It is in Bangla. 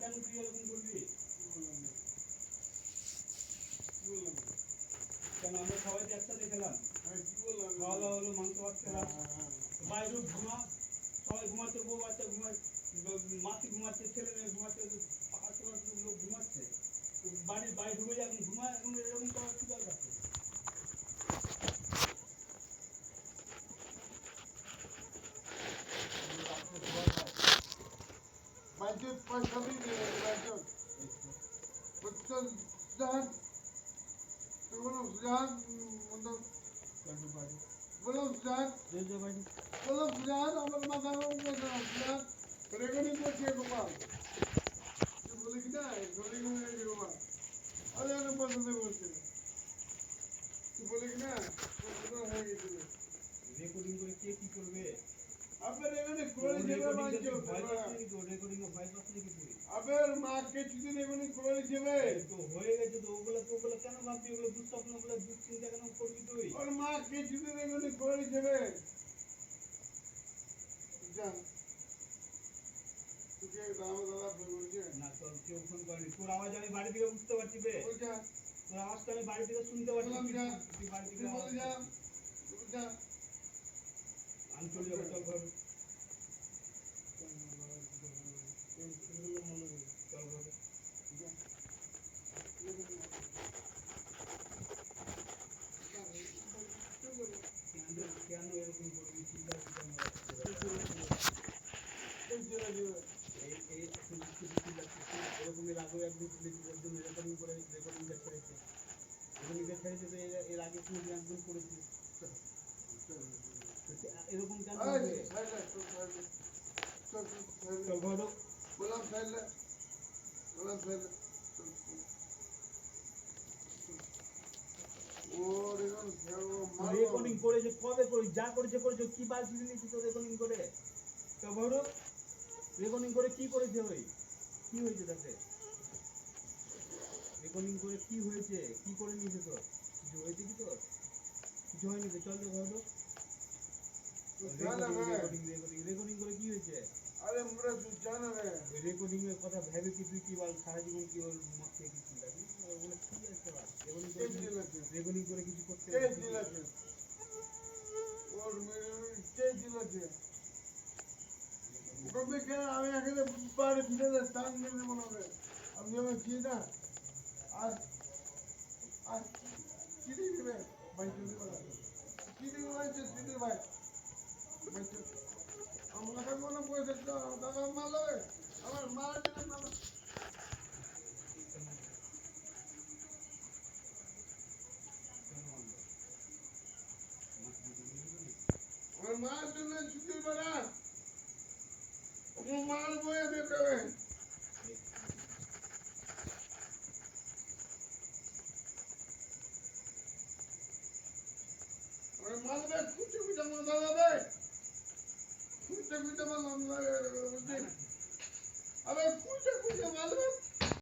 কেন তুই এরকম করবি? কেন আমরা সবাই তো একসাথে খেলাম, খাওয়া দাওয়া হলো, মাংস ভাত খেলাম, বাইরে ঘুমা, সবাই ঘুমাচ্ছে, বউ বাচ্চা ঘুমাচ্ছে, মাসি ঘুমাচ্ছে, ছেলে মেয়ে ঘুমাচ্ছে, পাঁচশো লোক ঘুমাচ্ছে, বাড়ির বাইরে ঢুকে যায়, এখন ঘুমায়, এখন এরকম করার কি দরকার আছে? Bence başka bir bence. Bıçak sıcak. Oğlum sıcak. Oğlum sıcak. Oğlum sıcak. আমার মাথা sıcak. রেকর্ডিং করছে গোপাল তুই বলে কি না রেকর্ডিং হয়ে গোপাল আরে আমি পছন্দ করছি তুই বলে কি না পছন্দ হয়ে গেছিল রেকর্ডিং করে কে কি করবে? আপনার এখানে করে দেবে বাঞ্চো রেকর্ডিং এ ভয় পাচ্ছিস নাকি তুই? আপনার মাকে যদি এখানে করে দেবে তো হয়ে গেছে, তো ওগুলো কেন ভাববি? ওগুলো দুঃস্বপ্ন, ওগুলো দুশ্চিন্তা কেন করবি তুই? ওর মাকে যদি এখানে করে দেবে জান তুই দাদা দাদা বলছে না, তোর কেউ ফোন করেনি, তোর আওয়াজ আমি বাড়ি থেকে বুঝতে পারছি বে, বলছা তোর আওয়াজটা আমি বাড়ি থেকে শুনতে পাচ্ছি, তুই বাড়ি থেকে বলে যা যা আমি চলে যাবো, চল ঘর, চল ঘরে। কেন এরকম করবি? চিন্তা এরকমই লাগবে একদিন একজন রেকর্ডিং করে রেকর্ডিংটা ছেড়েছে, রেকর্ডিংটা ছেড়েছে, তো এর আগে তুই একজন করেছিস, এরকম কেন হবে? চল ঘর, বললাম ফেললে বললাম ফেললে রেকর্ডিং করেছে কবে করি? যা করেছে করেছে, কি বালতি নিয়েছি তো রেকর্ডিং করে? তো বড় রেকর্ডিং করে কি করেছে? ওই কি হয়েছে তাতে? রেকর্ডিং করে কি হয়েছে? কি করে নিয়েছে? তোর কিছু হয়েছে কি? তোর কিছু হয়নি তো, চল ঘর। রেকর্ডিং করে কি হয়েছে? আরে আমরা তুই জানা রে ওই রেকর্ডিং এর কথা ভেবে কি তুই কি বল সারা জীবন কি ওর মত থেকে কিছু লাগবে? ওগুলো কি আছে? রেকর্ডিং করে কিছু করতে ওর কে দিলাছে কবে কে আমি এখানে বাড়ি ফিরে স্থান নিয়ে মনে হবে আমি আমার কি না আর আর কি দিবে ভাই তুমি বলো কি দিবে ভাই দিদি ভাই আমাকে মনে পয়সা দাদা মাল আমার মার দিলে মাল আমার মার জন্য ছুটি বেড়া মাল বয়ে দিতে হবে আমার মাল বে কুচে কুচে মাল দাদা কুচে কুচে মাল আবে কুচে কুচে মাল